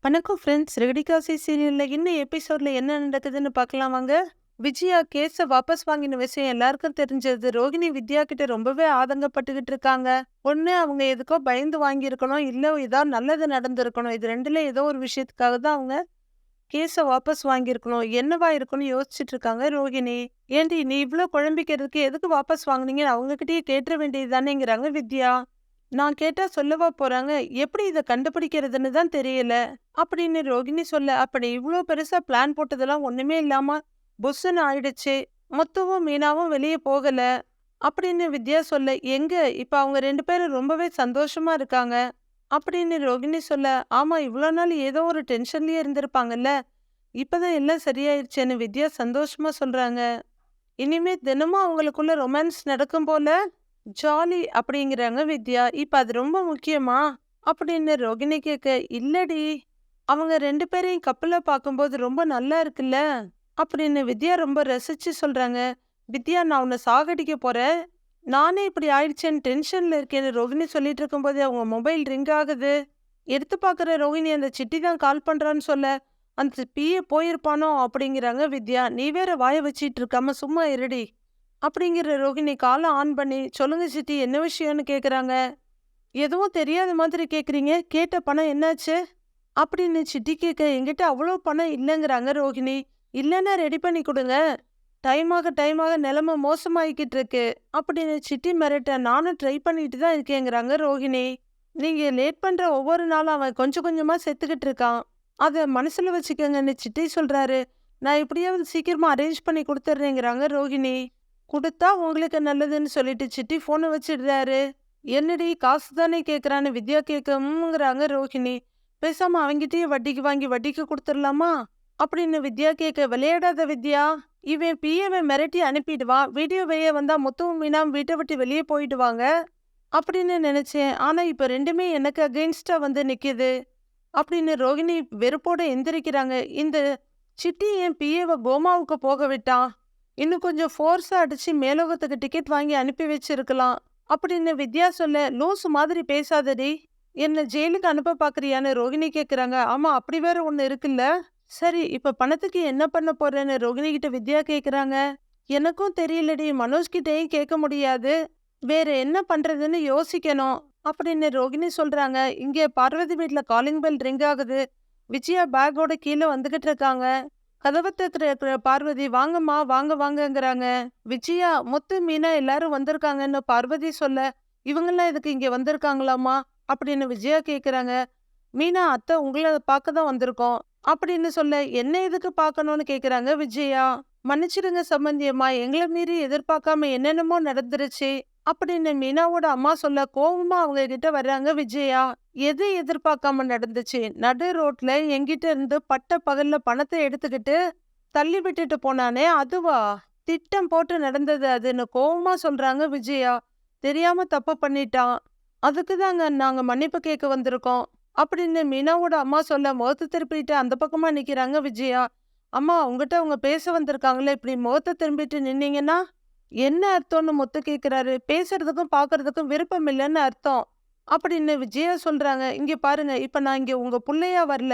வணக்கம் ஃப்ரெண்ட்ஸ். ரெடிகாசி சீரியல்ல இன்னும் எபிசோட்ல என்ன நடக்குதுன்னு பார்க்கலாம் வாங்க. விஜயா கேஸ வாபஸ் வாங்கின விஷயம் எல்லாருக்கும் தெரிஞ்சது. ரோகிணி வித்யா கிட்ட ரொம்பவே ஆதங்கப்பட்டுக்கிட்டு இருக்காங்க. ஒண்ணு அவங்க எதுக்கோ பயந்து வாங்கியிருக்கணும், இல்ல ஏதாவது நல்லது நடந்திருக்கணும். இது ரெண்டுல ஏதோ ஒரு விஷயத்துக்காக தான் அவங்க கேஸ வாபஸ் வாங்கியிருக்கணும். என்னவா இருக்குன்னு யோசிச்சுட்டு இருக்காங்க ரோகிணி. ஏண்டி நீ இவ்ளோ குழம்பிக்கிறதுக்கு எதுக்கு வாபஸ் வாங்குனீங்கன்னு அவங்ககிட்டயே கேட்டுற வேண்டியது தானேங்கிறாங்க வித்யா. நான் கேட்டா சொல்லவா போறாங்க? எப்படி இத கண்டுபிடிக்கிறதுன்னு தான் தெரியல அப்படின்னு ரோகிணி சொல்ல, அப்படி இவ்ளோ பெருசா பிளான் போட்டதெல்லாம் ஒண்ணுமே இல்லாம புஸ்ஸுன்னு ஆயிடுச்சு. முத்துவும் மீனாவும் வெளியே போகல அப்படின்னு வித்யா சொல்ல, எங்க இப்ப அவங்க 2 பேரும் ரொம்பவே சந்தோஷமா இருக்காங்க அப்படின்னு ரோகிணி சொல்ல, ஆமா இவ்ளோ நாள் ஏதோ ஒரு டென்ஷன்லயே இருந்திருப்பாங்கல்ல, இப்பதான் எல்லாம் சரியாயிருச்சேன்னு வித்யா சந்தோஷமா சொல்றாங்க. இனிமே தினமும் அவங்களுக்குள்ள ரொமான்ஸ் நடக்கும் போல ஜாலி அப்படிங்கிறாங்க வித்யா. இப்ப அது ரொம்ப முக்கியமா அப்படின்னு ரோகிணி கேட்க, இல்லடி அவங்க 2 பேரையும் கப்பல்ல பார்க்கும்போது ரொம்ப நல்லா இருக்குல்ல அப்படின்னு வித்யா ரொம்ப ரசிச்சு சொல்றாங்க. வித்யா, நான் உன்னை சாகடிக்க போறேன், நானே இப்படி ஆயிடுச்சேன்னு டென்ஷன்ல இருக்கேன்னு ரோகிணி சொல்லிட்டு இருக்கும்போது அவங்க மொபைல் ரிங் ஆகுது. எடுத்து பார்க்குற ரோகிணி அந்த சிட்டி தான் கால் பண்றான்னு சொல்ல, அந்த பிஏ போயிருப்பானோ அப்படிங்கிறாங்க வித்யா. நீ வேற வாய வச்சிட்டு இருக்காம சும்மா இருடி அப்படிங்கிற ரோகிணி காலை ஆன் பண்ணி, சொல்லுங்க சித்தி என்ன விஷயம்னு கேட்குறாங்க. எதுவும் தெரியாத மாதிரி கேட்குறீங்க, கேட்ட பணம் என்னாச்சு அப்படின்னு சித்தி கேட்க, என்கிட்ட அவ்வளோ பணம் இல்லைங்கிறாங்க ரோகிணி. இல்லைன்னா ரெடி பண்ணி கொடுங்க, டைமாக நிலைமை மோசமாகிக்கிட்டு இருக்கு அப்படின்னு சித்தி மிரட்ட, நானும் ட்ரை பண்ணிட்டு தான் இருக்கேங்கிறாங்க ரோகிணி. நீங்க லேட் பண்ற ஒவ்வொரு நாளும் அவன் கொஞ்சம் கொஞ்சமா செத்துக்கிட்டு இருக்கான், அதை மனசுல வச்சுக்கோங்கன்னு சித்தி சொல்றாரு. நான் எப்படியாவது சீக்கிரமா அரேஞ்ச் பண்ணி கொடுத்துட்றேங்கிறாங்க ரோகிணி. கொடுத்தா உங்களுக்கு நல்லதுன்னு சொல்லிட்டு சிட்டி ஃபோனை வச்சிடுறாரு. என்னடி காசு தானே கேட்குறான்னு வித்யா கேட்கங்கிறாங்க ரோஹிணி. பேசாம அவங்கிட்டயே வட்டிக்கு வாங்கி வட்டிக்கு கொடுத்துடலாமா அப்படின்னு வித்யா கேட்க, விளையாடாத வித்யா, இவன் பிஏவை மிரட்டி அனுப்பிடுவான், வீடியோவையே வந்தா முத்துவும் மீனாம் வீட்டை விட்டு வெளியே போயிடுவாங்க அப்படின்னு நினைச்சேன். ஆனா இப்ப ரெண்டுமே எனக்கு அகெயின்ஸ்டா வந்து நிக்குது அப்படின்னு ரோஹிணி வெறுப்போட எந்திரிக்கிறாங்க. இந்த சிட்டி என் பிஏவை கோமாவுக்கு போக விட்டான், இன்னும் கொஞ்சம் ஃபோர்ஸா அடிச்சு மேலோகத்துக்கு டிக்கெட் வாங்கி அனுப்பி வச்சிருக்கலாம் அப்படின்னு வித்யா சொல்ல, லூசு மாதிரி பேசாதடி, என்ன ஜெயிலுக்கு அனுப்ப பாக்குறியான்னு ரோகிணி கேக்குறாங்க. ஆமா அப்படி வேற ஒண்ணு இருக்குல்ல, சரி இப்ப பணத்துக்கு என்ன பண்ண போறேன்னு ரோகிணி கிட்ட வித்யா கேக்குறாங்க. எனக்கும் தெரியலடி, மனோஜ் கிட்டேயும் கேட்க முடியாது, வேற என்ன பண்றதுன்னு யோசிக்கணும் அப்படின்னு ரோகிணி சொல்றாங்க. இங்கே பார்வதி வீட்டுல காலிங் பெல் ரிங் ஆகுது. விஜயா பேக்கோட கீழே வந்துகிட்டு இருக்காங்க. கதவை திறக்கிற பார்வதி, வாங்கம்மா வாங்க வாங்கங்கிறாங்க. விஜயா, முத்து, மீனா எல்லாரும் வந்திருக்காங்கன்னு பார்வதி சொல்ல, இவங்கெல்லாம் இதுக்கு இங்க வந்திருக்காங்களாமா அப்படின்னு விஜயா கேக்குறாங்க. மீனா, அத்தை உங்களை பார்க்க தான் வந்திருக்கோம் அப்படின்னு சொல்ல, என்ன எதுக்கு பார்க்கணும்னு கேக்குறாங்க விஜயா. மன்னிச்சிடுங்க சம்பந்தியம்மா, எங்களை மீறி எதிர்பார்க்காம என்னென்னமோ நடந்துருச்சு அப்படின்னு மீனாவோட அம்மா சொல்ல, கோவமா அவங்க கிட்ட வர்றாங்க விஜயா. எது எதிர்பார்க்காம நடந்துச்சு? நடு ரோட்ல என்கிட்ட இருந்து பட்ட பகல்ல பணத்தை எடுத்துக்கிட்டு தள்ளி விட்டுட்டு போனானே அதுவா? திட்டம் போட்டு நடந்தது அதுன்னு கோவமா சொல்றாங்க விஜயா. தெரியாம தப்பு பண்ணிட்டான், அதுக்கு தாங்க நாங்க மன்னிப்பு கேட்க வந்திருக்கோம் அப்படின்னு மீனாவோட அம்மா சொல்ல, முகத்தை திருப்பிட்டு அந்த பக்கமா நிக்கிறாங்க விஜயா. அம்மா, உங்ககிட்ட அவங்க பேச வந்திருக்காங்களே, இப்படி முகத்தை திரும்பிட்டு நின்னீங்கன்னா என்ன அர்த்தம்னு முத்து கேக்குறாரு. பேசுறதுக்கும் பாக்குறதுக்கும் விருப்பம் இல்லைன்னு அர்த்தம் அப்படின்னு விஜயா சொல்றாங்க. இங்க பாருங்க, இப்ப நான் இங்க உங்க புள்ளையா வரல,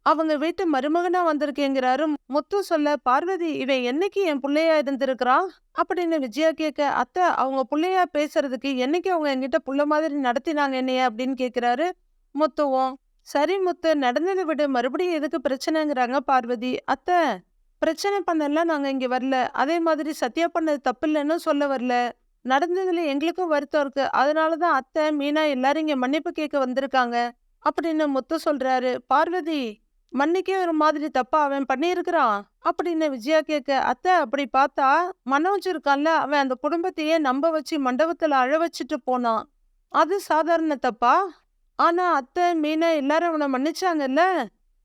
அவங்க வீட்டு மருமகனா வந்திருக்கேங்கிறாரு முத்து சொல்ல, பார்வதி இவன் என்னைக்கு என் புள்ளையா இருந்திருக்கிறான் அப்படின்னு விஜயா கேட்க, அத்தை அவங்க புள்ளையா பேசுறதுக்கு என்னைக்கு அவங்க என்கிட்ட புள்ள மாதிரி நடத்தினாங்க என்னைய அப்படின்னு கேக்குறாரு முத்துவும். சரி முத்து, நடந்ததை விட மறுபடியும் எதுக்கு பிரச்சனைங்கிறாங்க பார்வதி. அத்தை, பிரச்சனை பண்ணலாம் நாங்க இங்க வரல, அதே மாதிரி சத்யா பண்ணது தப்பு இல்லைன்னு சொல்ல வரல, நடந்ததுல எங்களுக்கும் வருத்தம் இருக்கு, அதனாலதான் அத்தை மீனா எல்லாரும் இங்க மன்னிப்பு கேட்க வந்திருக்காங்க அப்படின்னு முத்து சொல்றாரு. பார்வதி, மன்னிக்கே ஒரு மாதிரி தப்பா அவன் பண்ணியிருக்கிறான் அப்படின்னு விஜயா கேட்க, அத்தை அப்படி பார்த்தா மனோஜ் இருக்கான்ல, அவன் அந்த குடும்பத்தையே நம்ப வச்சு மண்டபத்துல அழ வச்சுட்டு போனான், அது சாதாரண தப்பா? ஆனா அத்தை மீனா எல்லாரும் அவனை மன்னிச்சாங்கல்ல,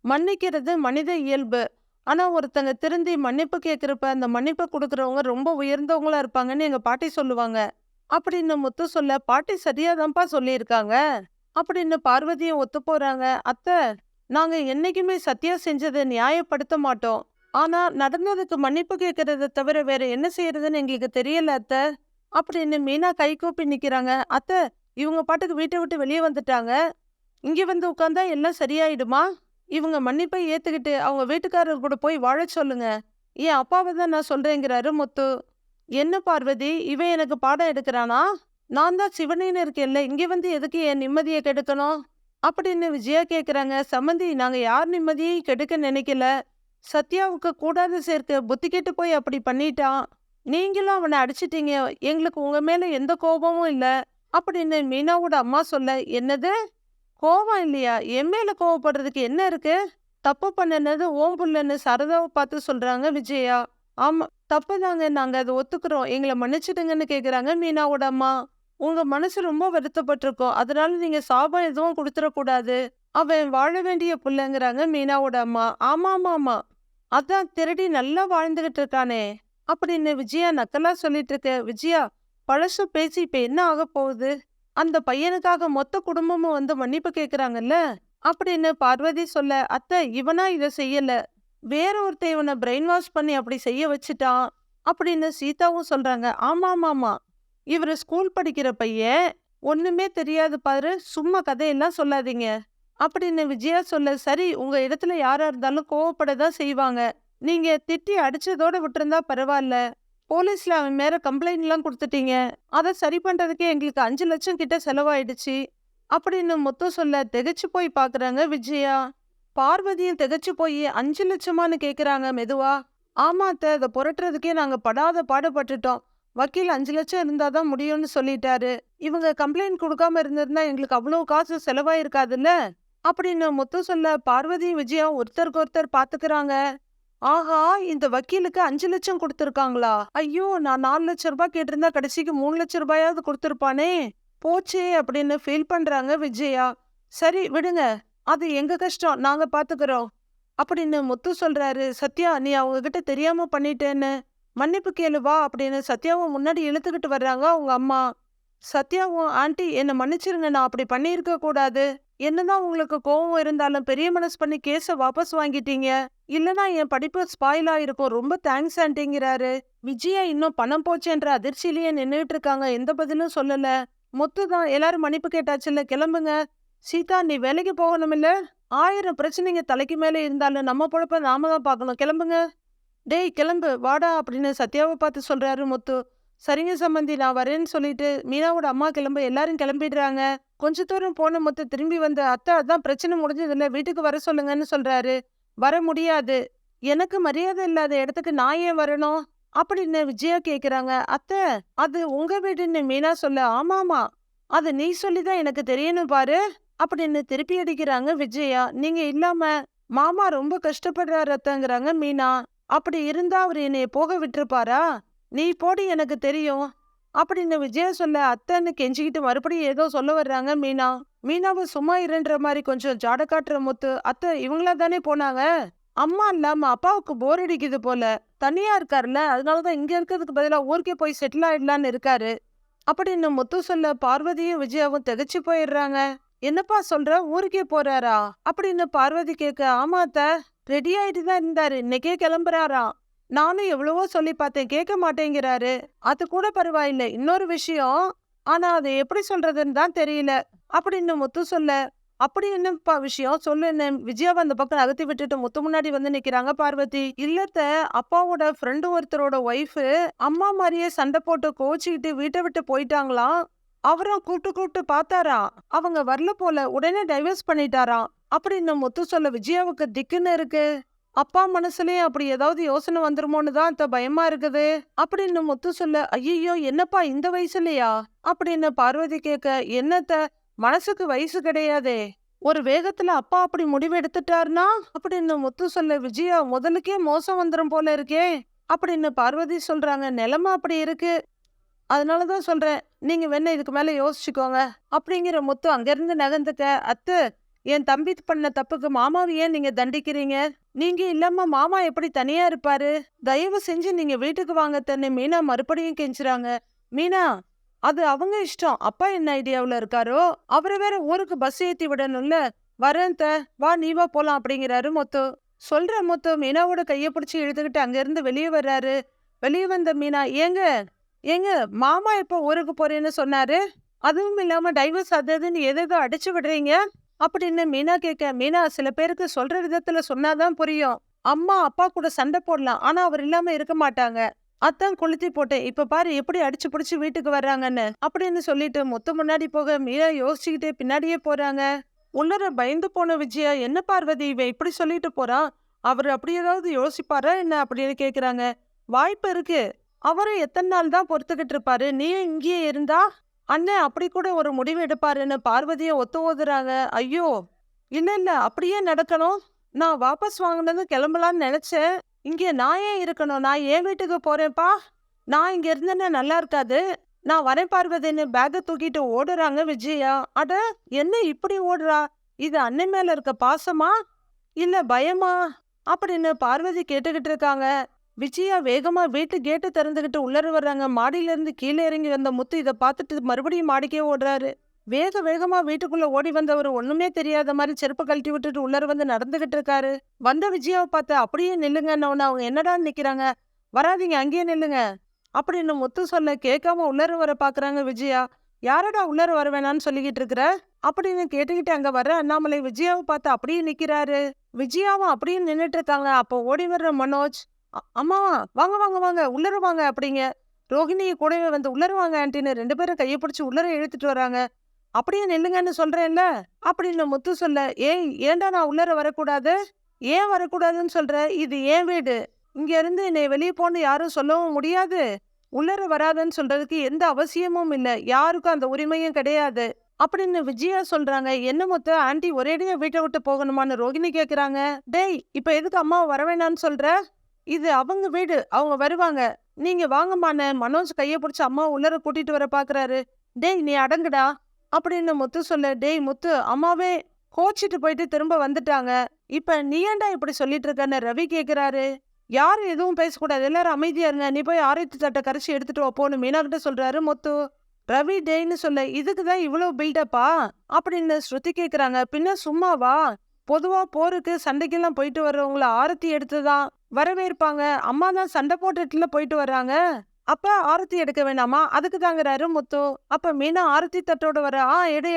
மன்னிக்கிறது மனித இயல்பு, ஆனா ஒருத்தங்க திருந்தி மன்னிப்பு கேட்கிறப்ப அந்த மன்னிப்பு கொடுக்கறவங்க ரொம்ப உயர்ந்தவங்களா இருப்பாங்கன்னு எங்க பாட்டி சொல்லுவாங்க அப்படின்னு முத்து சொல்ல, பாட்டி சரியாதான்ப்பா சொல்லியிருக்காங்க அப்படின்னு பார்வதியும் ஒத்து போறாங்க. அத்தை, நாங்க என்னைக்குமே சத்யா செஞ்சதை நியாயப்படுத்த மாட்டோம், ஆனா நடந்ததுக்கு மன்னிப்பு கேட்கறத தவிர வேற என்ன செய்யறதுன்னு எங்களுக்கு தெரியல அத்தை அப்படின்னு மீனா கை கூப்பி நிக்கிறாங்க. அத்தை, இவங்க பாட்டுக்கு வீட்டை விட்டு வெளியே வந்துட்டாங்க, இங்க வந்து உட்கார்ந்தா எல்லாம் சரியாயிடுமா? இவங்க மன்னிப்பை ஏத்துக்கிட்டு அவங்க வீட்டுக்காரர் கூட போய் வாழச் சொல்லுங்க. என் அப்பாவை தான் நான் சொல்றேங்கிறாரு முத்து. என்ன பார்வதி, இவன் எனக்கு பாடம் எடுக்கிறானா? நான் தான் சிவனேன்னு இருக்கேன்ல, இங்க வந்து எதுக்கு என் நிம்மதியை கெடுக்கணும் அப்படின்னு விஜயா கேக்குறாங்க. சம்மந்தி, நாங்க யார் நிம்மதியை கெடுக்க நினைக்கல. சத்யாவுக்கு கூடாது சேர்க்க புத்தி கெட்டு போய் அப்படி பண்ணிட்டான். நீங்களும் அவனை அடிச்சிட்டீங்க. எங்களுக்கு உங்க மேல எந்த கோபமும் இல்ல அப்படின்னு மீனாவோட அம்மா சொல்ல, என்னது கோபம் இல்லையா? என் மேல கோவப்படுறதுக்கு என்ன இருக்கு? தப்பு பண்ணுனது ஓம் புள்ளன்னு சரதாவை பார்த்து சொல்றாங்க விஜயா. ஆமா, தப்புதாங்க, நாங்க அதை ஒத்துக்கிறோம், எங்களை மன்னிச்சிடுங்கன்னு கேக்குறாங்க மீனாவோட அம்மா. உங்க மனசு ரொம்ப வருத்தப்பட்டிருக்கோம், அதனால நீங்க சாபம் எதுவும் கொடுத்துடக்கூடாது. அவன் வாழ வேண்டிய புள்ளங்கிறாங்க மீனாவோட அம்மா. ஆமா ஆமா ஆமா, அதான் திருடி நல்லா வாழ்ந்துகிட்டு இருக்கானே அப்படின்னு விஜயா நக்கலா சொல்லிட்டு இருக்க. விஜயா, பழசு பேசி இப்ப என்ன ஆக போகுது? அந்த பையனுக்காக மொத்த குடும்பமும் வந்து மன்னிப்பு கேக்குறாங்கல்ல அப்படின்னு பார்வதி சொல்ல, அத்தை இவனா இதை செய்யல, வேற ஒருத்தன் இவனை பிரெயின் வாஷ் பண்ணி அப்படி செய்ய வச்சுட்டான் அப்படின்னு சீதாவும் சொல்றாங்க. ஆமா ஆமா ஆமா, இவரு ஸ்கூல் படிக்கிற பையன், ஒண்ணுமே தெரியாது பாரு, சும்மா கதையெல்லாம் சொல்லாதீங்க அப்படின்னு விஜயா சொல்ல, சரி உங்க இடத்துல யாரா இருந்தாலும் கோவப்படதான் செய்வாங்க. நீங்க திட்டி அடிச்சதோட விட்டுருந்தா பரவாயில்ல. போலீஸ்ல அவன் மேல கம்ப்ளைண்ட் எல்லாம் கொடுத்துட்டீங்க. அதை சரி பண்றதுக்கே எங்களுக்கு 5 லட்சம் கிட்ட செலவாயிடுச்சு அப்படின்னு முத்து சொல்ல, திகைச்சு போய் பாக்குறாங்க விஜயா. பார்வதியும் திகைச்சு போய் 5 லட்சமான்னு கேக்குறாங்க மெதுவா. ஆமா அத்தை, அதை புரட்டுறதுக்கே நாங்க படாத பாடுபட்டுட்டோம். வக்கீல் 5 லட்சம் இருந்தாதான் முடியும்னு சொல்லிட்டாரு. இவங்க கம்ப்ளைண்ட் கொடுக்காம இருந்திருந்தா எங்களுக்கு அவ்வளவு காசு செலவாயிருக்காதுல்ல அப்படின்னு முத்து சொல்ல, பார்வதியும் விஜயா ஒருத்தருக்கு ஒருத்தர் பாத்துக்கிறாங்க. ஆஹா, இந்த வக்கீலுக்கு 5 லட்சம் கொடுத்துருக்காங்களா? ஐயோ, நான் 4 லட்சம் ரூபாய் கேட்டிருந்தா கடைசிக்கு 3 லட்சம் ரூபாயாவது கொடுத்துருப்பானே, போச்சே அப்படின்னு ஃபீல் பண்றாங்க விஜயா. சரி விடுங்க, அது எங்க கஷ்டம், நாங்க பாத்துக்கிறோம் அப்படின்னு முத்து சொல்றாரு. சத்யா, நீ அவங்க கிட்ட தெரியாம பண்ணிட்டேன்னு மன்னிப்பு கேளு வா அப்படின்னு சத்யாவும் முன்னாடி இழுத்துக்கிட்டு வர்றாங்க அவங்க அம்மா. சத்யாவும், ஆண்டி என்னை மன்னிச்சிருங்க, நான் அப்படி பண்ணியிருக்க கூடாது. என்னதான் உங்களுக்கு கோவம் இருந்தாலும் பெரிய மனசு பண்ணி கேஸை வாபஸ் வாங்கிட்டீங்க, இல்லனா என் படிப்பு ஸ்பாயில் ஆயிருக்கும், ரொம்ப தேங்க்ஸ் ஆண்டிங்கிறாரு. விஜயா இன்னும் பணம் போச்சேன்ற அதிர்ச்சியிலேயே நின்றுட்டு இருக்காங்க, எந்த பதிலும் சொல்லல. முத்து தான், எல்லாரும் மன்னிப்பு கேட்டாச்சுல்ல, கிளம்புங்க. சீதா, நீ வேலைக்கு போகணும் இல்ல, 1000 பிரச்சனைங்க தலைக்கு மேல இருந்தாலும் நம்ம பொழப்ப நாம தான் பார்க்கணும், கிளம்புங்க. டேய் கிளம்பு வாடா அப்படின்னு சத்யாவை பார்த்து சொல்றாரு முத்து. சரிங்க சம்பந்தி, நான் வரேன்னு சொல்லிட்டு மீனாவோட அம்மா கிளம்ப எல்லாரும் கிளம்பிடுறாங்க. கொஞ்ச தூரம் போன முத்து திரும்பி வந்து, அத்தை அதான் பிரச்சனை முடிஞ்சதில்ல, வீட்டுக்கு வர சொல்லுங்கன்னு சொல்றாரு. வர முடியாது, எனக்கு மரியாதை இல்லாத இடத்துக்கு நான் ஏன் வரணும் அப்படின்னு விஜயா கேக்குறாங்க. அத்தை, அது உங்க வீடுன்னு மீனா சொல்ல, ஆமாமா, அது நீ சொல்லிதான் எனக்கு தெரியணும் பாரு அப்படின்னு திருப்பி அடிக்கிறாங்க விஜயா. நீங்க இல்லாம மாமா ரொம்ப கஷ்டப்படுறாரு அத்தைங்கிறாங்க மீனா. அப்படி இருந்தா அவர் என்னைய போக விட்டுருப்பாரா? நீ போடி, எனக்கு தெரியும் அப்படின்னு விஜயா சொல்ல, அத்தைன்னு கெஞ்சிக்கிட்டு மறுபடியும் ஏதோ சொல்ல வர்றாங்க மீனா. மீனாவை சும்மா இருன்ற மாதிரி கொஞ்சம் ஜாட காட்டுற முத்து, அத்தை இவங்களா தானே போனாங்க, அம்மா இல்லாம அப்பாவுக்கு போர் அடிக்குது போல, தனியா இருக்காருல்ல, அதனாலதான் இங்க இருக்கிறதுக்கு பதிலா ஊருக்கே போய் செட்டில் ஆயிடலான்னு இருக்காரு அப்படின்னு முத்து சொல்ல, பார்வதியும் விஜயாவும் திகைச்சு போயிடுறாங்க. என்னப்பா சொல்ற, ஊருக்கே போறாரா அப்படின்னு பார்வதி கேட்க, ஆமா அத்தை, ரெடி ஆயிட்டு தான் இருந்தாரு, இன்னைக்கே கிளம்புறாராம். நானும் எவ்வளவோ சொல்லி பார்த்தேன், கேட்க மாட்டேங்கிறாரு. அது கூட பரவாயில்லை, இன்னொரு விஷயம், ஆனா அதை எப்படி சொல்றதுன்னு தான் தெரியல அப்படின்னு முத்து சொல்ல, அப்படி என்னப்பா விஷயம் சொல்லுன்னு விஜயாவை அந்த பக்கம் நகர்த்தி விட்டுட்டு முத்து முன்னாடி வந்து நிக்கிறாங்க பார்வதி. இல்லத்த, அப்பாவோட ஃப்ரெண்டு ஒருத்தரோட ஒய்ஃபு அம்மா மாதிரியே சண்டை போட்டு கோச்சிக்கிட்டு வீட்டை விட்டு போயிட்டாங்களாம். அவரும் கூப்பிட்டு பார்த்தாராம், அவங்க வரல போல, உடனே டைவர்ஸ் பண்ணிட்டாராம் அப்படின்னு முத்து சொல்ல, விஜயாவுக்கு திக்குன்னு இருக்கு. அப்பா மனசுலயும் அப்படி ஏதாவது யோசனை வந்துருமோன்னு தான் அத்த பயமா இருக்குது அப்படின்னு முத்து சொல்ல, ஐயோ என்னப்பா இந்த வயசுலயா அப்படின்னு பார்வதி கேட்க, என்னத்த, மனசுக்கு வயசு கிடையாதே, ஒரு வேகத்துல அப்பா அப்படி முடிவு எடுத்துட்டாருனா அப்படின்னு முத்து சொல்ல, விஜயா முதலுக்கே மோசம் வந்துடும் போல இருக்கே அப்படின்னு பார்வதி சொல்றாங்க. நிலைமை அப்படி இருக்கு, அதனாலதான் சொல்றேன், நீங்க வேணா இதுக்கு மேல யோசிச்சுக்கோங்க அப்படிங்கிற முத்து அங்கிருந்து நகர்ந்துக்க. அத்தை, என் தம்பி பண்ண தப்புக்கு மாமாவை ஏன் நீங்க தண்டிக்கிறீங்க? நீங்க இல்லாம மாமா எப்படி தனியா இருப்பாரு? தயவு செஞ்சு நீங்க வீட்டுக்கு வாங்க தன்னை மீனா மறுபடியும் கெஞ்சுறாங்க. மீனா, அது அவங்க இஷ்டம், அப்பா என்ன ஐடியாவுல இருக்காரோ, அவரை வேற ஊருக்கு பஸ் ஏத்தி விடணும்ல. வரேன் த, வா நீ வா போலாம் அப்படிங்கிறாரு முத்து. சொல்ற முத்து மீனாவோட கையை பிடிச்சி இழுத்துக்கிட்டு அங்க இருந்து வெளியே வர்றாரு. வெளியே வந்த மீனா, ஏங்க ஏங்க, மாமா எப்போ ஊருக்கு போறேன்னு சொன்னாரு, அதுவும் இல்லாம டைவர்ஸ் அதுன்னு எதோ அடிச்சு விடுறீங்க அப்படின்னு மீனா கேட்க, மீனா சில பேருக்கு சொல்ற விதத்துல சொன்னாதான் புரியும். அம்மா அப்பா கூட சண்டை போடலாம், ஆனா அவர் இல்லாம இருக்க மாட்டாங்க. அதான் கொளுத்தி போட்டேன். இப்ப பாரு எப்படி அடிச்சு புடிச்சு வீட்டுக்கு வர்றாங்கன்னு அப்படின்னு சொல்லிட்டு முத்து முன்னாடி போக மீனா யோசிச்சுக்கிட்டே பின்னாடியே போறாங்க. உள்ளர பயந்து போன விஜயா, என்ன பார்வதி இவ இப்படி சொல்லிட்டு போறான், அவர் அப்படி ஏதாவது யோசிப்பாரா என்ன அப்படின்னு கேக்குறாங்க. வாய்ப்பு இருக்கு, அவரும் எத்தனை நாள் தான் பொறுத்துக்கிட்டு இருப்பாரு, நீயும் இங்கேயே இருந்தா அண்ணன் அப்படி கூட ஒரு முடிவு எடுப்பாருன்னு பார்வதியை ஒத்து ஓதுறாங்க. ஐயோ, இல்ல இல்ல அப்படியே நடக்கணும். நான் வாபஸ் வாங்கினது கிளம்பலான்னு நினைச்சேன். இங்கே நான் ஏன் இருக்கணும், நான் என் வீட்டுக்கு போறேன்ப்பா. நான் இங்க இருந்தேன்னா நல்லா இருக்காது. நான் வரேன் பார்வதின்னு பேக்கை தூக்கிட்டு ஓடுறாங்க விஜயா. அட, என்ன இப்படி ஓடுறா, இது அண்ணன் மேல இருக்க பாசமா இல்ல பயமா அப்படின்னு பார்வதி கேட்டுக்கிட்டு இருக்காங்க. விஜயா வேகமா வீட்டு கேட்டு திறந்துகிட்டு உள்ளர வர்றாங்க. மாடியில இருந்து கீழே இறங்கி வந்த முத்து இதை பார்த்துட்டு மறுபடியும் மாடிக்கே ஓடுறாரு. வேக வேகமா வீட்டுக்குள்ள ஓடி வந்தவர் ஒண்ணுமே தெரியாத மாதிரி செருப்பு கழட்டி விட்டுட்டு உள்ளர வந்து நடந்துகிட்டு இருக்காரு. வந்த விஜயாவை பார்த்து அப்படியே நில்லுங்கன்னு அவங்க என்னடான்னு நிக்கிறாங்க. வராதீங்க, அங்கேயே நில்லுங்க அப்படின்னு முத்து சொல்ல கேட்காம உள்ளர வர பாக்குறாங்க விஜயா. யாரடா உள்ளர வர வேணான்னு சொல்லிக்கிட்டு இருக்கிற அப்படின்னு கேட்டுக்கிட்டு அங்க வர்ற அண்ணாமலை விஜயாவை பார்த்து அப்படியே நிக்கிறாரு. விஜயாவும் அப்படியே நின்னுட்டு இருக்காங்க. அப்போ ஓடி வர்ற மனோஜ், அம்மா வாங்க வாங்க வாங்க உள்ளர வாங்க அப்படிங்க. ரோகிணியை கூடவே வந்து உள்ளர வாங்க ஆண்டின்னு 2 பேரும் கையை பிடிச்சி உள்ளர இழுத்துட்டு வராங்க. அப்படியே நில்லுங்கன்னு சொல்றேன்ல அப்படின்னு முத்து சொல்ல, ஏய் ஏன்டா நான் உள்ளர வரக்கூடாது, ஏன் வரக்கூடாதுன்னு சொல்ற, இது ஏன் வீடு, இங்க இருந்து என்னை வெளியே போன்னு யாரும் சொல்லவும் முடியாது, உள்ளர வராதுன்னு சொல்றதுக்கு எந்த அவசியமும் இல்லை, யாருக்கும் அந்த உரிமையும் கிடையாது அப்படின்னு விஜயா சொல்றாங்க. என்ன முத்து ஆண்டி ஒரேடியா வீட்டை விட்டு போகணுமான்னு ரோகிணி கேக்குறாங்க. டேய், இப்ப எதுக்கு அம்மா வர வேணான்னு சொல்ற, இது அவங்க வீடு, அவங்க வருவாங்க, நீங்க வாங்கம்மான்னு மனோஜ் கையை பிடிச்சி அம்மா உள்ளர கூட்டிட்டு வர பாக்குறாரு. டேய் நீ அடங்குடா அப்படின்னு முத்து சொல்ல, டேய் முத்து, அம்மாவே கோச்சிட்டு போயிட்டு திரும்ப வந்துட்டாங்க, இப்ப நீ ஏன்டா இப்படி சொல்லிட்டு இருக்கன்னு ரவி கேக்குறாரு. யாரும் எதுவும் பேசக்கூடாது, எல்லாரும் அமைதியா இருங்க, நீ போய் ஆரத்தி தட்டை கரைச்சி எடுத்துட்டு வாப்போன்னு மீனா கிட்ட சொல்றாரு முத்து. ரவி டேன்னு சொல்ல, இதுக்குதான் இவ்வளவு பில்டப்பா அப்படின்னு ஸ்ருதி கேக்குறாங்க. பின்ன சும்மாவா, பொதுவா போருக்கு சண்டைக்கெல்லாம் போயிட்டு வர்றவங்கள ஆரத்தி எடுத்துதான் வரவேற்பாங்க, அம்மா தான் சண்டை போட்டுட்டுல போயிட்டு வர்றாங்க, அப்ப ஆரத்தி எடுக்க வேணாமா, அதுக்கு தாங்கிறாரு முத்து. அப்ப மீனா ஆரத்தி தட்டோட வர,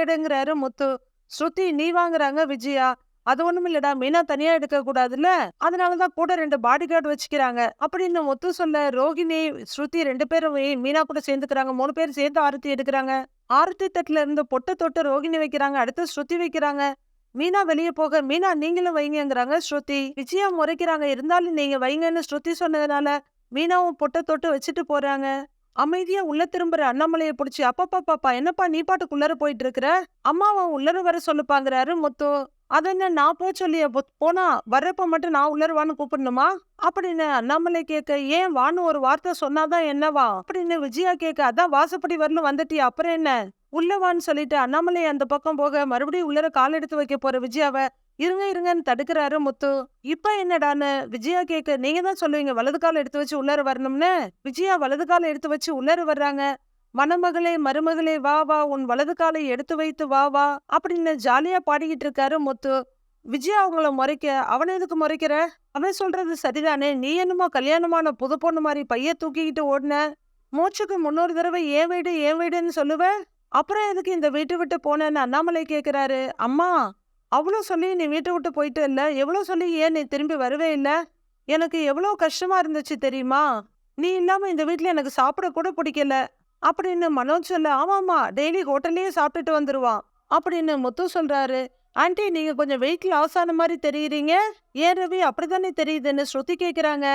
எடுங்கிறாரு முத்து. ஸ்ருதி நீ வாங்குறாங்க விஜயா, அது ஒண்ணும் இல்லடா, மீனா தனியா எடுக்க கூடாதுல்ல, அதனாலதான் கூட 2 பாடி கார்டு வச்சுக்கிறாங்க அப்படின்னு முத்து சொல்ல, ரோகிணி ஸ்ருதி 2 பேரும் மீனா கூட சேர்ந்துக்கிறாங்க. 3 பேர் சேர்ந்து ஆரத்தி எடுக்கிறாங்க. ஆரத்தி தட்டுல இருந்து பொட்டை தொட்டு ரோகிணி வைக்கிறாங்க, அடுத்து ஸ்ருதி வைக்கிறாங்க. மீனா வெளியே போக, மீனா நீங்களும் வைங்கிறாங்க ஸ்ருதி. விஜயா முறைக்கிறாங்க, இருந்தாலும் நீங்க வைங்கன்னு ஸ்ருதி சொன்னதுனால மீனாவும் பொட்டை தொட்டு வச்சுட்டு போறாங்க. அமைதியா உள்ள திரும்புற அண்ணாமலையை பிடிச்சி, அப்பப்பா பாப்பா என்னப்பா நீ பாட்டுக்குள்ளர போயிட்டு இருக்கிற, அம்மாவை உள்ளர வர சொல்லுப்பாங்கிறாரு முத்து. அதென்ன நான் போய் சொல்லிய போனா, வர்றப்ப மட்டும் நான் உள்ளருவான்னு கூப்பிடணுமா அப்படின்னு அண்ணாமலை கேட்க, ஏன் வான்னு ஒரு வார்த்தை சொன்னாதான் என்னவா அப்படின்னு விஜயா கேட்க, அதான் வாசப்படி வரலும் வந்துட்டியா, அப்புறம் என்ன உள்ளவான்னு சொல்லிட்டு அண்ணாமலை அந்த பக்கம் போக மறுபடியும் உள்ளர கால் எடுத்து வைக்க போற விஜயாவை இருங்க இருங்கன்னு தடுக்கிறாரு முத்து. இப்ப என்னடான்னு விஜயா கேட்க, நீங்க தான் சொல்லுவீங்க வலது கால எடுத்து வச்சு உள்ளர வரணும்னு. விஜயா வலது கால எடுத்து வச்சு உள்ளர வர்றாங்க. மணமகளே மருமகளே வா வா, உன் வலது காலை எடுத்து வைத்து வா வா அப்படின்னு ஜாலியா பாடிக்கிட்டு இருக்காரு முத்து. விஜயா அவங்கள முறைக்க, அவனை எதுக்கு முறைக்கிற, அவன் சொல்றது சரிதானே, நீ என்னமோ கல்யாணமான புது பொண்ணு மாதிரி பைய தூக்கிக்கிட்டு ஓடுன, மூச்சுக்கு 300 தடவை ஏன் வீடு ஏன் வீடுன்னு சொல்லுவ, அப்புறம் எதுக்கு இந்த வீட்டை விட்டு போனேன்னு அண்ணாமலை கேக்குறாரு. அம்மா அவ்வளோ சொல்லி நீ வீட்டை விட்டு போயிட்டு இல்ல, எவ்வளோ சொல்லி ஏன் நீ திரும்பி வரவே இல்லை, எனக்கு எவ்வளோ கஷ்டமா இருந்துச்சு தெரியுமா, நீ இல்லாம இந்த வீட்டுல எனக்கு சாப்பிட கூட பிடிக்கல அப்படின்னு மனோஜ் சொல்ல, ஆமாமா டெய்லி ஹோட்டல்லயே சாப்பிட்டுட்டு வந்துருவான் அப்படின்னு முத்து சொல்றாரு. ஆண்டி நீங்க கொஞ்சம் வெயிட் லாஸ் ஆன மாதிரி தெரியுறீங்க, ஏன் ரவி அப்படித்தானே தெரியுதுன்னு ஸ்ருதி கேக்குறாங்க.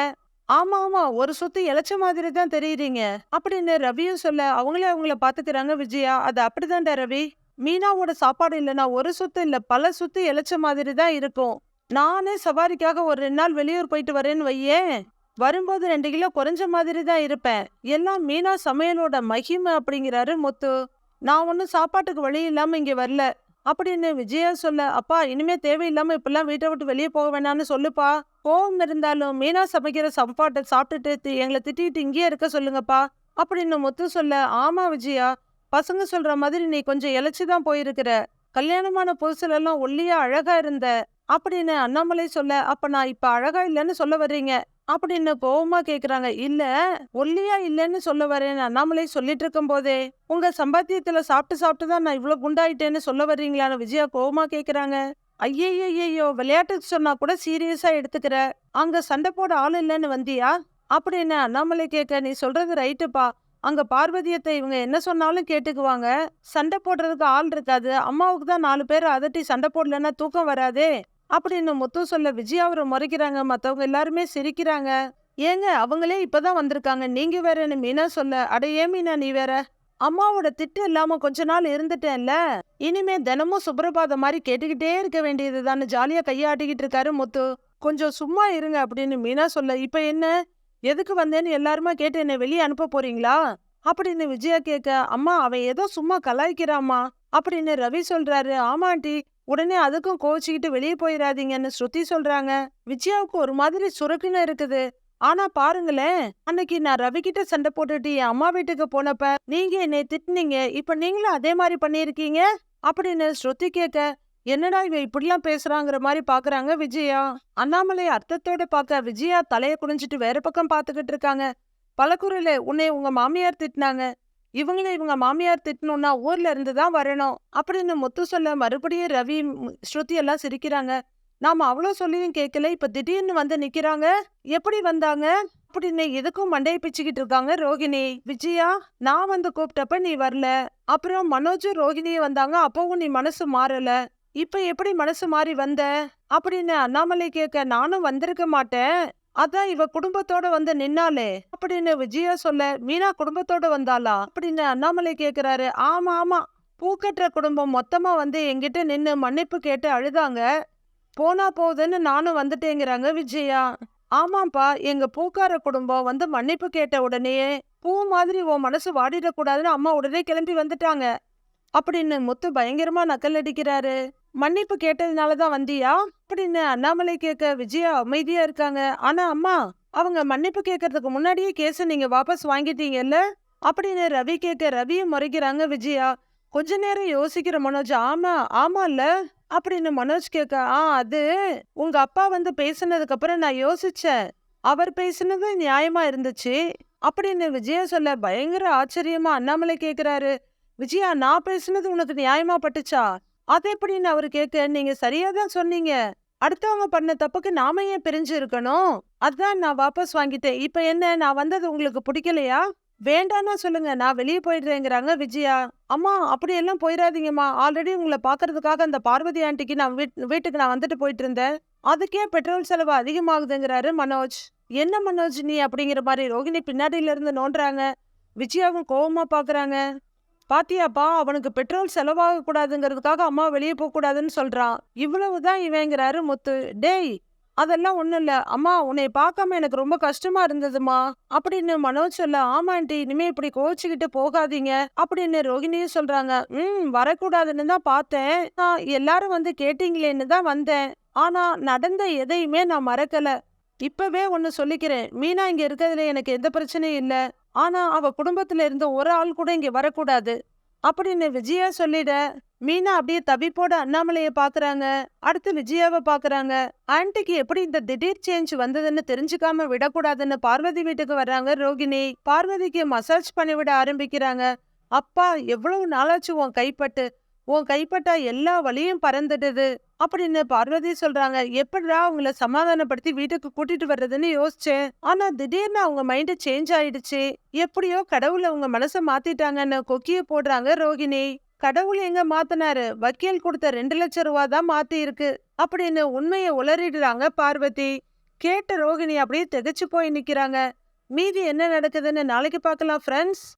ஆமா ஆமா, ஒரு சுத்து இழைச்ச மாதிரி தான் தெரியுறீங்க அப்படின்னு ரவியும் சொல்ல, அவங்கள பாத்துக்கிறாங்க விஜயா. அது அப்படிதான்டா ரவி, மீனாவோட சாப்பாடு இல்லைன்னா ஒரு சுத்து இல்ல பல சுத்து இழைச்ச மாதிரி தான் இருக்கும். நானே சவாரிக்காக ஒரு 2 நாள் வெளியூர் போயிட்டு வரேன்னு வையேன், வரும்போது 2 கிலோ குறைஞ்ச மாதிரி தான் இருப்பேன், எல்லாம் மீனா சமையலோட மகிமை அப்படிங்கிறாரு முத்து. நான் ஒன்னும் சாப்பாட்டுக்கு வழி இல்லாம இங்க வரல அப்படின்னு விஜயா சொல்ல, அப்பா இனிமே தேவையில்லாம இப்பெல்லாம் வீட்டை விட்டு வெளியே போக வேணாம்னு சொல்லுப்பா, கோவம் இருந்தாலும் மீனா சமைக்கிற சாப்பாட்டை சாப்பிட்டுட்டு எங்களை திட்டிட்டு இங்கேயே இருக்க சொல்லுங்கப்பா அப்படின்னு முத்து சொல்ல, ஆமா விஜயா, பசங்க சொல்ற மாதிரி நீ கொஞ்சம் இழைச்சிதான் போயிருக்கிற, கல்யாணமான புதுசுல எல்லாம் ஒல்லியா அழகா இருந்த, அப்படின்னு அண்ணாமலை சொல்ல, அப்ப நான் இப்ப அழகா இல்லைன்னு சொல்ல வர்றீங்க அப்படின்னு கோவமா கேக்குறாங்க. இல்ல, ஒல்லியா இல்லைன்னு சொல்ல வரேன்னு அண்ணாமலை சொல்லிட்டு இருக்கும் போதே, உங்க சம்பாத்தியத்துல சாப்பிட்டு சாப்பிட்டு தான் நான் இவ்வளவு குண்டாயிட்டேன்னு சொல்ல வர்றீங்களான்னு விஜயா கோவமா கேக்குறாங்க. ஐயையோ, விளையாட்டுக்கு சொன்னா கூட சீரியஸா எடுத்துக்கிற, அங்க சண்டை போட ஆள் இல்லைன்னு வந்தியா அப்படின்னு அண்ணாமலை கேட்க, நீ சொல்றது ரைட்டுப்பா, அங்க பார்வதியத்தை இவங்க என்ன சொன்னாலும் கேட்டுக்குவாங்க, சண்டை போடுறதுக்கு ஆள் இருக்காது, அம்மாவுக்கு தான் 4 பேர் அதட்டி சண்டை போடலன்னா தூக்கம் வராதே அப்படின்னு முத்து சொல்ல விஜயா அவரை முறைக்கிறாங்க. மத்தவங்க எல்லாருமே சிரிக்கிறாங்க. ஏங்க, அவங்களே இப்பதான் வந்திருக்காங்க, நீங்க வேறன்னு மீனா சொல்ல, அட ஏன் மீனா நீ வேற, அம்மாவோட திட்டு இல்லாம கொஞ்ச நாள் இருந்துட்டேன்ல, இனிமே தினமும் சுப்ரபாதம் மாதிரி கேட்டுக்கிட்டே இருக்க வேண்டியதுதான்னு ஜாலியா கையாட்டிக்கிட்டு இருக்காரு முத்து. கொஞ்சம் சும்மா இருங்க அப்படின்னு மீனா சொல்ல, இப்ப என்ன, எதுக்கு வந்தேன்னு எல்லாருமா கேட்டு என்னை வெளியே அனுப்ப போறீங்களா அப்படின்னு விஜயா கேட்க, அம்மா அவன் ஏதோ சும்மா கலாய்க்கிறாம்மா அப்படின்னு ரவி சொல்றாரு. ஆமா ஆண்டி, உடனே அதுக்கும் கோச்சிக்கிட்டு வெளியே போயிடாதீங்கன்னு ஸ்ருதி சொல்றாங்க. விஜயாவுக்கு ஒரு மாதிரி சுருக்குன்னு இருக்குது. ஆனா பாருங்களேன், அன்னைக்கு நான் ரவி கிட்ட சண்டை போட்டுட்டு என் அம்மா வீட்டுக்கு போனப்ப நீங்க என்னை திட்டுனீங்க, இப்ப நீங்களும் அதே மாதிரி பண்ணிருக்கீங்க அப்படின்னு ஸ்ருதி கேட்க, என்னடா இவ இப்படிலாம் பேசுறாங்கிற மாதிரி பாக்குறாங்க விஜயா. அண்ணாமலை அர்த்தத்தோட பார்க்க விஜயா தலைய குனிஞ்சிட்டு வேற பக்கம் பாத்துக்கிட்டு இருக்காங்க. பலகுரல, உன்னை உங்க மாமியார் திட்டினாங்க, இவங்கள இவங்க மாமியார் திட்டணும்னா ஊர்ல இருந்து தான் வரணும் அப்படின்னு முத்து சொல்ல, மறுபடியும் ரவி ஸ்ருதி எல்லாம் சிரிக்கிறாங்க. நாம அவ்வளவு சொல்லியும் கேட்கல, இப்ப திடீர்னு வந்து நிக்கிறாங்க, எப்படி வந்தாங்க அப்படின்னு எதுக்கும் மண்டையை பிச்சுக்கிட்டு இருக்காங்க ரோகிணி. விஜயா, நான் வந்து கூப்பிட்டப்ப நீ வரல, அப்புறம் மனோஜும் ரோகிணியும் வந்தாங்க, அப்பவும் நீ மனசு மாறல, இப்ப எப்படி மனசு மாறி வந்த அப்படின்னு அண்ணாமலை கேட்க, நானும் வந்திருக்க மாட்டேன், அதான் இவ குடும்பத்தோட வந்து நின்னாலே அப்படின்னு விஜயா சொல்ல, மீனா குடும்பத்தோட வந்தாளா அப்படின்னு அண்ணாமலை கேக்குறாரு. ஆமா ஆமா, பூக்கட்டுற குடும்பம் மொத்தமா வந்து என்கிட்ட நின்னு மன்னிப்பு கேட்டு அழுதாங்க, போனா போகுதுன்னு நானும் வந்துட்டேங்கிறாங்க விஜயா. ஆமாப்பா, எங்க பூக்கார குடும்பம் வந்து மன்னிப்பு கேட்ட உடனே பூ மாதிரி உன் மனசு வாடிடக்கூடாதுன்னு அம்மா உடனே கிளம்பி வந்துட்டாங்க அப்படின்னு முத்து பயங்கரமா நக்கல் அடிக்கிறாரு. மன்னிப்பு கேட்டதுனாலதான் வந்தியா அப்படின்னு அண்ணாமலை கேட்க, விஜயா அமைதியா இருக்காங்க. ஆனா அம்மா, அவங்க மன்னிப்பு கேட்கறதுக்கு முன்னாடியே கேஸ நீங்க வாபஸ் வாங்கிட்டீங்கல்ல அப்படின்னு ரவி கேட்க, ரவியும் முறைக்கிறாங்க விஜயா. கொஞ்ச நேரம் யோசிக்கிற மனோஜ், ஆமா ஆமா இல்ல அப்படின்னு மனோஜ் கேட்க, அது உங்க அப்பா வந்து பேசினதுக்கு அப்புறம் நான் யோசிச்சேன், அவர் பேசினது நியாயமா இருந்துச்சு அப்படின்னு விஜயா சொல்ல, பயங்கர ஆச்சரியமா அண்ணாமலை கேக்குறாரு. விஜயா, நான் பேசினது உனக்கு நியாயமா பட்டுச்சா, அது எப்படின்னு அவரு கேட்க, நீங்க சரியாதான் சொன்னீங்க, அடுத்தவங்க பண்ண தப்புக்கு நாம ஏன் பிரிஞ்சு இருக்கணும், அதான் நான் வாபஸ் வாங்கிட்டேன், இப்ப என்ன, நான் வந்தது உங்களுக்கு பிடிக்கலையா, வேண்டான்னா சொல்லுங்க, நான் வெளியே போயிடுறேங்கிறாங்க விஜயா. அம்மா, அப்படியெல்லாம் போயிடாதீங்கம்மா, ஆல்ரெடி உங்களை பாக்குறதுக்காக அந்த பார்வதி ஆண்டிக்கு நான் வீட்டுக்கு நான் வந்துட்டு போயிட்டு இருந்தேன், அதுக்கே பெட்ரோல் செலவு அதிகமாகுதுங்கிறாரு மனோஜ். என்ன மனோஜ் நீ அப்படிங்கிற மாதிரி ரோகிணி பின்னாடியில இருந்து நோண்டுறாங்க. விஜயாவும் கோவமா பாக்குறாங்க. பாத்தியாப்பா, அவனுக்கு பெட்ரோல் செலவாக கூடாதுங்கிறதுக்காக அம்மா வெளியே போக கூடாதுன்னு சொல்றான், இவ்வளவுதான் இவங்கிறாரு முத்து. டேய், அதெல்லாம் ஒண்ணும் இல்ல, அம்மா உன்னை பார்க்காம எனக்கு ரொம்ப கஷ்டமா இருந்ததுமா அப்படின்னு மனோஜ் சொல்ல, ஆமா ஆண்டி, இனிமே இப்படி கோச்சுக்கிட்டு போகாதீங்க அப்படின்னு ரோகிணியும் சொல்றாங்க. வரக்கூடாதுன்னு தான் பார்த்தேன், நான் எல்லாரும் வந்து கேட்டீங்களேன்னு தான் வந்தேன், ஆனா நடந்த எதையுமே நான் மறக்கல, இப்பவே ஒன்னு சொல்லிக்கிறேன், மீனா இங்க இருக்கிறதுல எனக்கு எந்த பிரச்சனையும் இல்ல, ஆனா அவ குடும்பத்துல இருந்து ஒரு ஆள் கூட இங்க வரக்கூடாது அப்படின்னு விஜயா சொல்லிட, மீனா அப்படியே தவிப்போட அண்ணாமலைய பாக்குறாங்க. அடுத்து விஜயாவை பாக்குறாங்க. ஆன்ட்டிக்கு எப்படி இந்த திடீர் சேஞ்ச் வந்ததுன்னு தெரிஞ்சுக்காம விடக்கூடாதுன்னு பார்வதி வீட்டுக்கு வர்றாங்க ரோகிணி. பார்வதிக்கு மசாஜ் பண்ணி விட ஆரம்பிக்கிறாங்க. அப்பா, எவ்வளவு நாளாச்சு உன் கைப்பட்டா எல்லா வலியும் பறந்துடுது அப்படின்னு பார்வதி சொல்றாங்க. எப்படிடா அவங்கள சமாதானப்படுத்தி வீட்டுக்கு கூட்டிட்டு வர்றதுன்னு யோசிச்சேன், ஆனா திடீர்னு அவங்க மைண்ட் சேஞ்ச் ஆயிடுச்சு, எப்படியோ கடவுள் அவங்க மனசை மாத்திட்டாங்கன்னு கொக்கிய போடுறாங்க ரோகிணி. கடவுள் எங்க மாத்தினாரு, வக்கீல் கொடுத்த 2 லட்சம் ரூபா தான் மாத்தி இருக்கு அப்படின்னு உண்மையை உளறிடுறாங்க பார்வதி. கேட்ட ரோகிணி அப்படியே திகைச்சு போய் நிக்கிறாங்க. மீதி என்ன நடக்குதுன்னு நாளைக்கு பார்க்கலாம் ஃப்ரெண்ட்ஸ்.